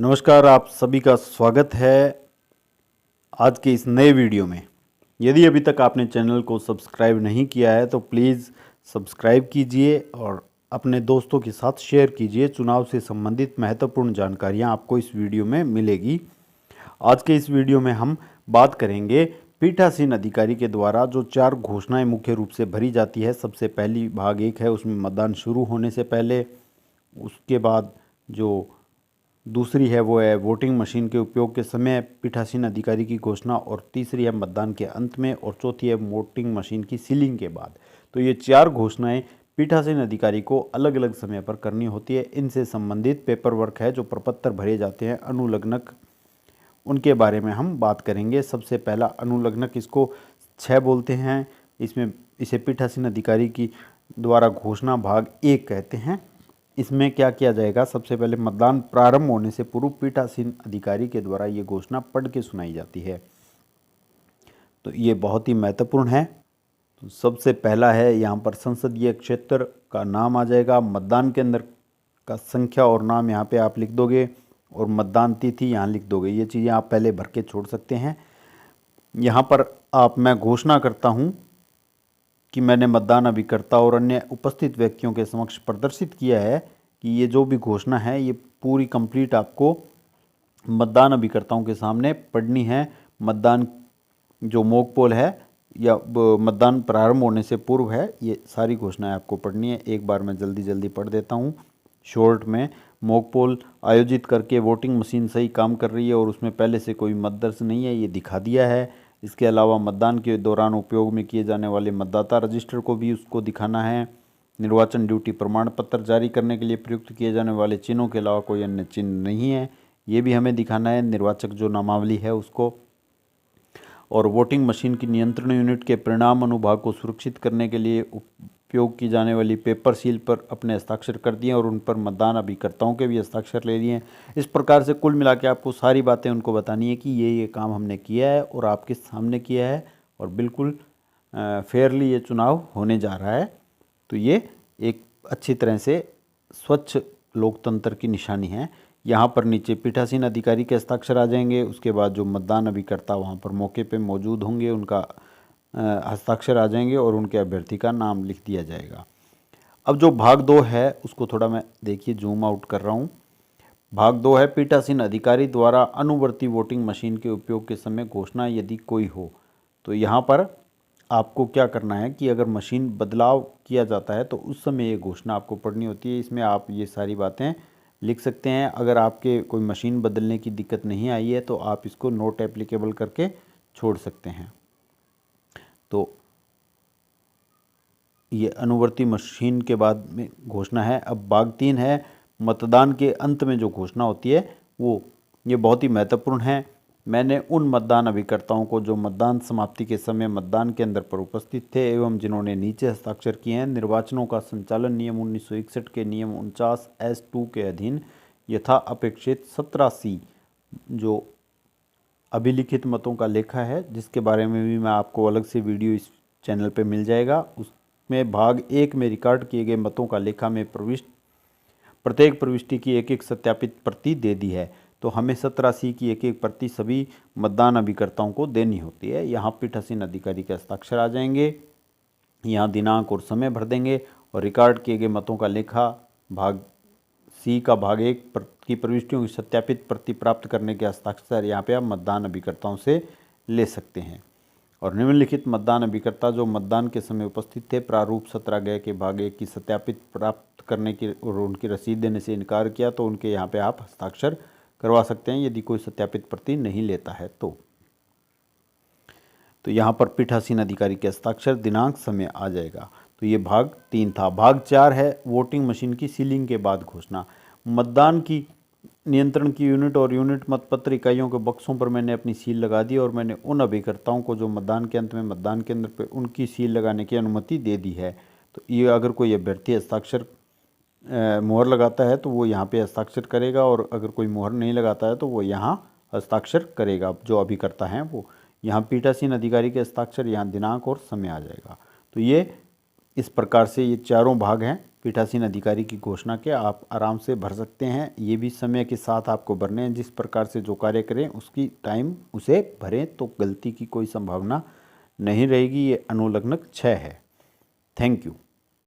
नमस्कार, आप सभी का स्वागत है आज के इस नए वीडियो में। यदि अभी तक आपने चैनल को सब्सक्राइब नहीं किया है तो प्लीज़ सब्सक्राइब कीजिए और अपने दोस्तों के साथ शेयर कीजिए। चुनाव से संबंधित महत्वपूर्ण जानकारियां आपको इस वीडियो में मिलेगी। आज के इस वीडियो में हम बात करेंगे पीठासीन अधिकारी के द्वारा जो 4 घोषणाएं मुख्य रूप से भरी जाती है। सबसे पहली भाग 1 है, उसमें मतदान शुरू होने से पहले। उसके बाद जो दूसरी है वो है वोटिंग मशीन के उपयोग के समय पीठासीन अधिकारी की घोषणा, और तीसरी है मतदान के अंत में, और चौथी है वोटिंग मशीन की सीलिंग के बाद। तो ये 4 घोषणाएं पीठासीन अधिकारी को अलग अलग समय पर करनी होती है। इनसे संबंधित पेपर वर्क है, जो प्रपत्र भरे जाते हैं अनुलग्नक, उनके बारे में हम बात करेंगे। सबसे पहला अनुलग्नक, इसको 6 बोलते हैं। इसे पीठासीन अधिकारी की द्वारा घोषणा भाग 1 कहते हैं। इसमें क्या किया जाएगा? सबसे पहले मतदान प्रारंभ होने से पूर्व पीठासीन अधिकारी के द्वारा ये घोषणा पढ़ के सुनाई जाती है। तो ये बहुत ही महत्वपूर्ण है। तो सबसे पहला है, यहाँ पर संसदीय क्षेत्र का नाम आ जाएगा, मतदान केंद्र का संख्या और नाम यहाँ पे आप लिख दोगे, और मतदान तिथि यहाँ लिख दोगे। ये चीज़ें आप पहले भर के छोड़ सकते हैं। यहाँ पर मैं घोषणा करता हूँ कि मैंने मतदान अभिकर्ता और अन्य उपस्थित व्यक्तियों के समक्ष प्रदर्शित किया है कि ये जो भी घोषणा है ये पूरी कंप्लीट आपको मतदान अभिकर्ताओं के सामने पढ़नी है। मतदान जो मॉक पोल है या मतदान प्रारंभ होने से पूर्व है, ये सारी घोषणाएं आपको पढ़नी है। एक बार मैं जल्दी जल्दी पढ़ देता हूँ शॉर्ट में। मॉक पोल आयोजित करके वोटिंग मशीन सही काम कर रही है और उसमें पहले से कोई मत दर्ज नहीं है, ये दिखा दिया है। इसके अलावा मतदान के दौरान उपयोग में किए जाने वाले मतदाता रजिस्टर को भी उसको दिखाना है। निर्वाचन ड्यूटी प्रमाण पत्र जारी करने के लिए प्रयुक्त किए जाने वाले चिन्हों के अलावा कोई अन्य चिन्ह नहीं है, ये भी हमें दिखाना है। निर्वाचक जो नामावली है उसको, और वोटिंग मशीन की नियंत्रण यूनिट के परिणाम अनुभाग को सुरक्षित करने के लिए उपयोग की जाने वाली पेपर सील पर अपने हस्ताक्षर कर दिए और उन पर मतदान अभिकर्ताओं के भी हस्ताक्षर ले लिए। इस प्रकार से कुल मिला के आपको सारी बातें उनको बतानी है कि ये काम हमने किया है और आपके सामने किया है, और बिल्कुल फेयरली ये चुनाव होने जा रहा है। तो ये एक अच्छी तरह से स्वच्छ लोकतंत्र की निशानी है। यहाँ पर नीचे पीठासीन अधिकारी के हस्ताक्षर आ जाएंगे। उसके बाद जो मतदान अभिकर्ता वहाँ पर मौके पे मौजूद होंगे उनका हस्ताक्षर आ जाएंगे और उनके अभ्यर्थी का नाम लिख दिया जाएगा। अब जो भाग 2 है उसको थोड़ा मैं देखिए जूम आउट कर रहा हूँ। भाग 2 है, पीठासीन अधिकारी द्वारा अनुवर्ती वोटिंग मशीन के उपयोग के समय घोषणा यदि कोई हो। तो यहाँ पर आपको क्या करना है कि अगर मशीन बदलाव किया जाता है तो उस समय ये घोषणा आपको पढ़नी होती है। इसमें आप ये सारी बातें लिख सकते हैं। अगर आपके कोई मशीन बदलने की दिक्कत नहीं आई है तो आप इसको नोट एप्लीकेबल करके छोड़ सकते हैं। तो ये अनुवर्ती मशीन के बाद में घोषणा है। अब भाग 3 है, मतदान के अंत में जो घोषणा होती है ये बहुत ही महत्वपूर्ण है। मैंने उन मतदान अभिकर्ताओं को जो मतदान समाप्ति के समय मतदान केंद्र पर उपस्थित थे एवं जिन्होंने नीचे हस्ताक्षर किए हैं, निर्वाचनों का संचालन नियम 1961 के नियम 49(2) के अधीन यथा अपेक्षित 17C जो अभिलिखित मतों का लेखा है, जिसके बारे में भी मैं आपको अलग से वीडियो इस चैनल पे मिल जाएगा। उसमें भाग 1 में रिकॉर्ड किए गए मतों का लेखा में प्रत्येक प्रविष्टि की एक एक सत्यापित प्रति दे दी है। तो हमें 17C की एक एक प्रति सभी मतदान अभिकर्ताओं को देनी होती है। यहाँ पीठासीन अधिकारी के हस्ताक्षर आ जाएंगे, यहाँ दिनांक और समय भर देंगे, और रिकॉर्ड किए गए मतों का लेखा भाग C का भाग 1 की प्रविष्टियों की सत्यापित प्रति प्राप्त करने के हस्ताक्षर यहाँ पे आप मतदान अभिकर्ताओं से ले सकते हैं। और निम्नलिखित मतदान अभिकर्ता जो मतदान के समय उपस्थित थे, प्रारूप 17 के भाग 1 की सत्यापित प्राप्त करने की और उनकी रसीद देने से इनकार किया तो उनके यहाँ पे आप हस्ताक्षर करवा सकते हैं, यदि कोई सत्यापित प्रति नहीं लेता है तो यहाँ पर पीठासीन अधिकारी के हस्ताक्षर, दिनांक, समय आ जाएगा। तो ये भाग 3 था। भाग 4 है, वोटिंग मशीन की सीलिंग के बाद घोषणा। मतदान की नियंत्रण की यूनिट और यूनिट मतपत्र इकाइयों के बक्सों पर मैंने अपनी सील लगा दी, और मैंने उन अभिकर्ताओं को जो मतदान के अंत में मतदान केंद्र पर उनकी सील लगाने की अनुमति दे दी है। तो ये अगर कोई अभ्यर्थी हस्ताक्षर मोहर लगाता है तो वो यहाँ पे हस्ताक्षर करेगा, और अगर कोई मोहर नहीं लगाता है तो वो यहाँ हस्ताक्षर करेगा जो अभिकर्ता हैं वो। यहाँ पीठासीन अधिकारी के हस्ताक्षर, यहाँ दिनांक और समय आ जाएगा। तो ये इस प्रकार से ये चारों भाग हैं पीठासीन अधिकारी की घोषणा के आप आराम से भर सकते हैं। ये भी समय के साथ आपको भरने हैं, जिस प्रकार से जो कार्य करें उसकी टाइम उसे भरें तो गलती की कोई संभावना नहीं रहेगी। ये अनुलग्नक 6 है। Thank you.